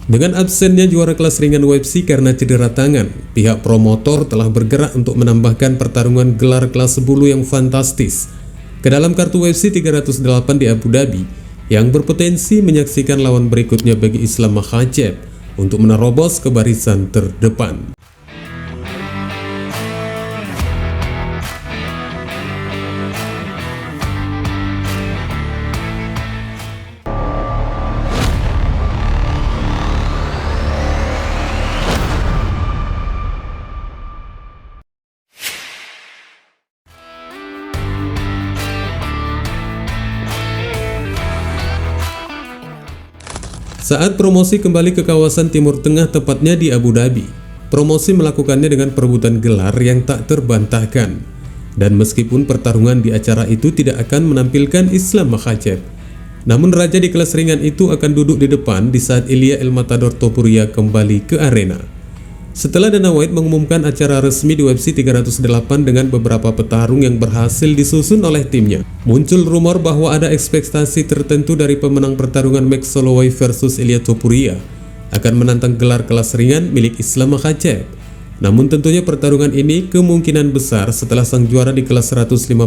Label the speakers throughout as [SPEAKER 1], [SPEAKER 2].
[SPEAKER 1] Dengan absennya juara kelas ringan UFC karena cedera tangan, pihak promotor telah bergerak untuk menambahkan pertarungan gelar kelas bulu yang fantastis ke dalam kartu UFC 308 di Abu Dhabi yang berpotensi menyaksikan lawan berikutnya bagi Islam Makhachev untuk menerobos ke barisan terdepan. Saat promosi kembali ke kawasan Timur Tengah, tepatnya di Abu Dhabi, promosi melakukannya dengan perebutan gelar yang tak terbantahkan. Dan meskipun pertarungan di acara itu tidak akan menampilkan Islam Makhachev, namun raja di kelas ringan itu akan duduk di depan di saat Ilia El Matador Topuria kembali ke arena. Setelah Dana White mengumumkan acara resmi di UFC 308 dengan beberapa petarung yang berhasil disusun oleh timnya, muncul rumor bahwa ada ekspektasi tertentu dari pemenang pertarungan Max Holloway versus Ilia Topuria akan menantang gelar kelas ringan milik Islam Makhachev. Namun tentunya pertarungan ini kemungkinan besar setelah sang juara di kelas 155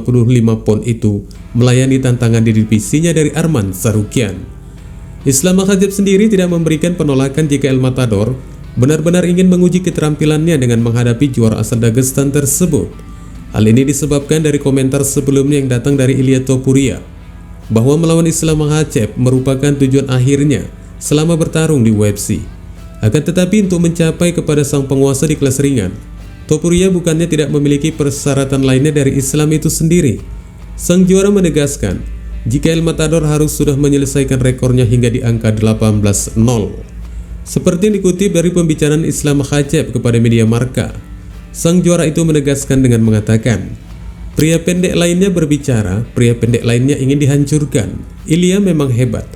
[SPEAKER 1] pon itu melayani tantangan di divisinya dari Arman Tsarukyan. Islam Makhachev sendiri tidak memberikan penolakan jika El Matador benar-benar ingin menguji keterampilannya dengan menghadapi juara asal Dagestan tersebut. Hal ini disebabkan dari komentar sebelumnya yang datang dari Ilia Topuria bahwa melawan Islam Makhachev merupakan tujuan akhirnya selama bertarung di UFC. Akan tetapi untuk mencapai kepada sang penguasa di kelas ringan, Topuria bukannya tidak memiliki persyaratan lainnya dari Islam itu sendiri. Sang juara menegaskan jika El Matador harus sudah menyelesaikan rekornya hingga di angka 18-0. Seperti yang dikutip dari pembicaraan Islam Makhachev kepada media Marca, sang juara itu menegaskan dengan mengatakan, pria pendek lainnya berbicara, pria pendek lainnya ingin dihancurkan. Ilia memang hebat.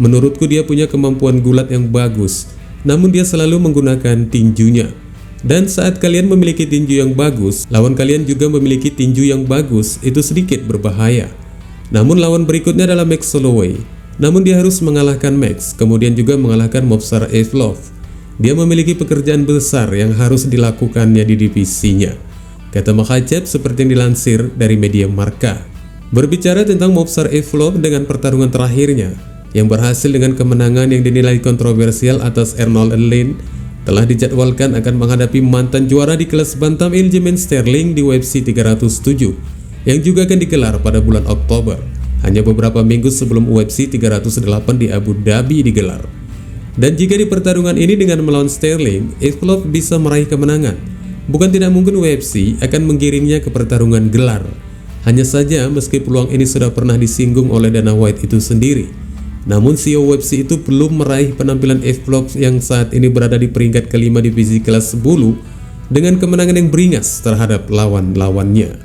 [SPEAKER 1] Menurutku dia punya kemampuan gulat yang bagus, namun dia selalu menggunakan tinjunya. Dan saat kalian memiliki tinju yang bagus, lawan kalian juga memiliki tinju yang bagus, itu sedikit berbahaya. Namun lawan berikutnya adalah Max Holloway. Namun dia harus mengalahkan Max, kemudian juga mengalahkan Movsar Evloev. Dia memiliki pekerjaan besar yang harus dilakukannya di divisinya, kata Makhachev seperti yang dilansir dari media Marca. Berbicara tentang Movsar Evloev dengan pertarungan terakhirnya, yang berhasil dengan kemenangan yang dinilai kontroversial atas Arnold Allen, telah dijadwalkan akan menghadapi mantan juara di kelas bantam Aljamain Sterling di UFC 307, yang juga akan digelar pada bulan Oktober. Hanya beberapa minggu sebelum UFC 308 di Abu Dhabi digelar. Dan jika di pertarungan ini dengan melawan Sterling, Evloev bisa meraih kemenangan, bukan tidak mungkin UFC akan menggiringnya ke pertarungan gelar. Hanya saja meski peluang ini sudah pernah disinggung oleh Dana White itu sendiri, namun CEO UFC itu belum meraih penampilan Evloev yang saat ini berada di peringkat kelima divisi kelas bulu dengan kemenangan yang beringas terhadap lawan-lawannya.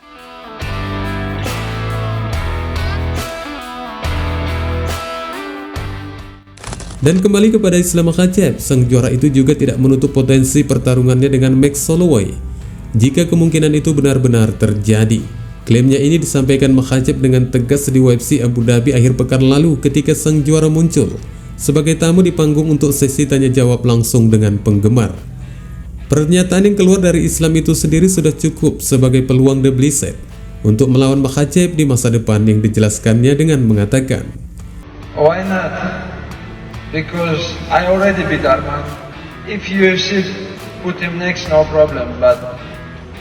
[SPEAKER 1] Dan kembali kepada Islam Makhachev, sang juara itu juga tidak menutup potensi pertarungannya dengan Max Holloway jika kemungkinan itu benar-benar terjadi. Klaimnya ini disampaikan Makhachev dengan tegas di UFC Abu Dhabi akhir pekan lalu ketika sang juara muncul sebagai tamu di panggung untuk sesi tanya jawab langsung dengan penggemar. Pernyataan yang keluar dari Islam itu sendiri sudah cukup sebagai peluang The Blessed untuk melawan Makhachev di masa depan yang dijelaskannya dengan mengatakan,
[SPEAKER 2] "Why not? Because I already beat Arman. If UFC put him next, no problem, but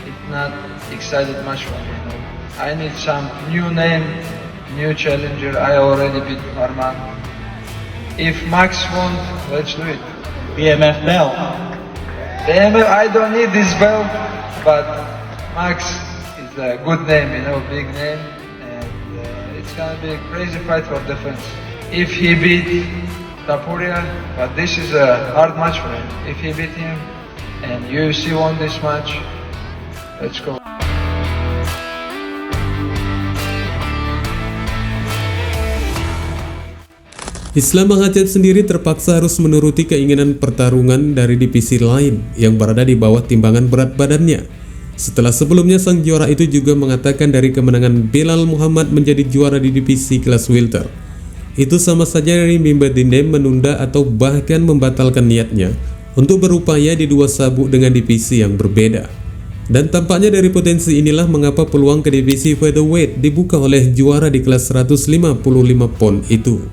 [SPEAKER 2] it's not excited much for me. No. I need some new name, new challenger. I already beat Arman. If Max won't, let's do it.
[SPEAKER 3] BMF belt.
[SPEAKER 2] BMF, I don't need this belt, but Max is a good name, you know, big name, and it's gonna be a crazy fight for defense. If he beat Topuria, but this is a hard match for him. If he beat him and UFC won this match, let's go."
[SPEAKER 1] Islam Makhachev sendiri terpaksa harus menuruti keinginan pertarungan dari divisi lain yang berada di bawah timbangan berat badannya. Setelah sebelumnya sang juara itu juga mengatakan dari kemenangan Belal Muhammad menjadi juara di divisi kelas welter, itu sama saja Remy Badinem menunda atau bahkan membatalkan niatnya untuk berupaya di dua sabuk dengan divisi yang berbeda. Dan tampaknya dari potensi inilah mengapa peluang ke divisi featherweight dibuka oleh juara di kelas 155 pon itu.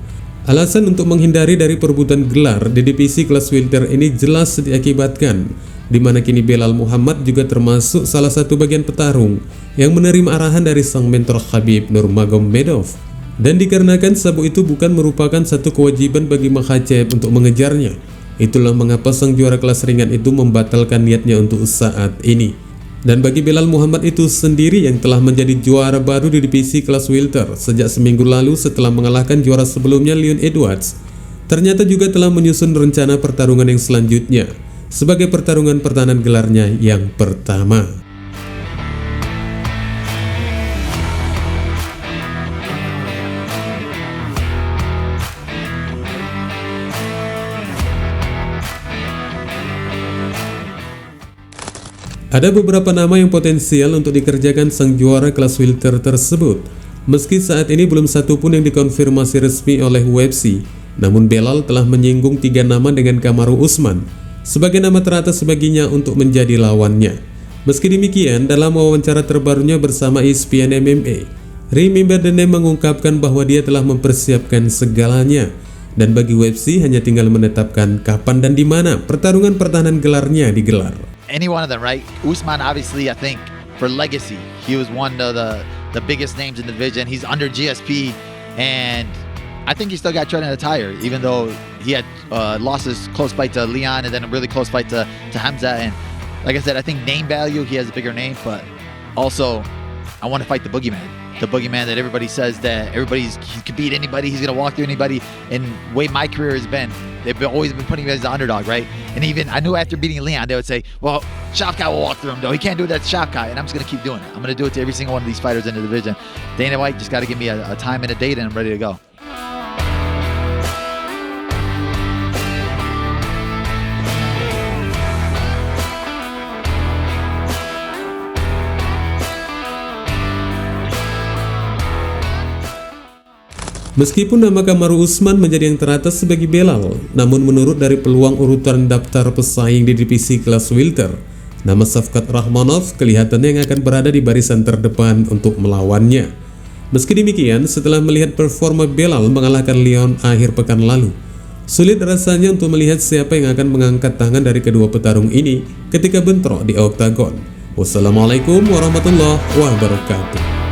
[SPEAKER 1] Alasan untuk menghindari dari perebutan gelar di divisi kelas welter ini jelas diakibatkan, di mana kini Belal Muhammad juga termasuk salah satu bagian petarung yang menerima arahan dari sang mentor Khabib Nurmagomedov. Dan dikarenakan sabuk itu bukan merupakan satu kewajiban bagi Makhachev untuk mengejarnya, itulah mengapa sang juara kelas ringan itu membatalkan niatnya untuk saat ini. Dan bagi Belal Muhammad itu sendiri yang telah menjadi juara baru di divisi kelas welter sejak seminggu lalu setelah mengalahkan juara sebelumnya Leon Edwards, ternyata juga telah menyusun rencana pertarungan yang selanjutnya sebagai pertarungan pertahanan gelarnya yang pertama. Ada beberapa nama yang potensial untuk dikerjakan sang juara kelas welter tersebut. Meski saat ini belum satu pun yang dikonfirmasi resmi oleh UFC, namun Belal telah menyinggung 3 nama dengan Kamaru Usman sebagai nama teratas baginya untuk menjadi lawannya. Meski demikian, dalam wawancara terbarunya bersama ESPN MMA, Remy Badinem mengungkapkan bahwa dia telah mempersiapkan segalanya dan bagi UFC hanya tinggal menetapkan kapan dan di mana pertarungan pertahanan gelarnya digelar.
[SPEAKER 3] Any one of them, right? Usman, obviously, I think for legacy, he was one of the biggest names in the division. He's under GSP, and I think he still got tread in the tire, even though he had lost his close fight to Leon and then a really close fight to Hamza. And like I said, I think name value, he has a bigger name, but also I want to fight the boogeyman. The boogeyman that everybody says that he can beat anybody, he's gonna walk through anybody. And the way my career has been, they've always been putting me as the underdog, right? And even I knew after beating Leon, they would say, "Well, Shavkat will walk through him, though. He can't do that to Shavkat," and I'm just gonna keep doing it. I'm gonna do it to every single one of these fighters in the division. Dana White just got to give me a time and a date, and I'm ready to go.
[SPEAKER 1] Meskipun nama Kamaru Usman menjadi yang teratas sebagai Belal, namun menurut dari peluang urutan daftar pesaing di divisi kelas welter, nama Shavkat Rakhmonov kelihatannya yang akan berada di barisan terdepan untuk melawannya. Meski demikian, setelah melihat performa Belal mengalahkan Leon akhir pekan lalu, sulit rasanya untuk melihat siapa yang akan mengangkat tangan dari kedua petarung ini ketika bentrok di oktagon. Wassalamualaikum warahmatullahi wabarakatuh.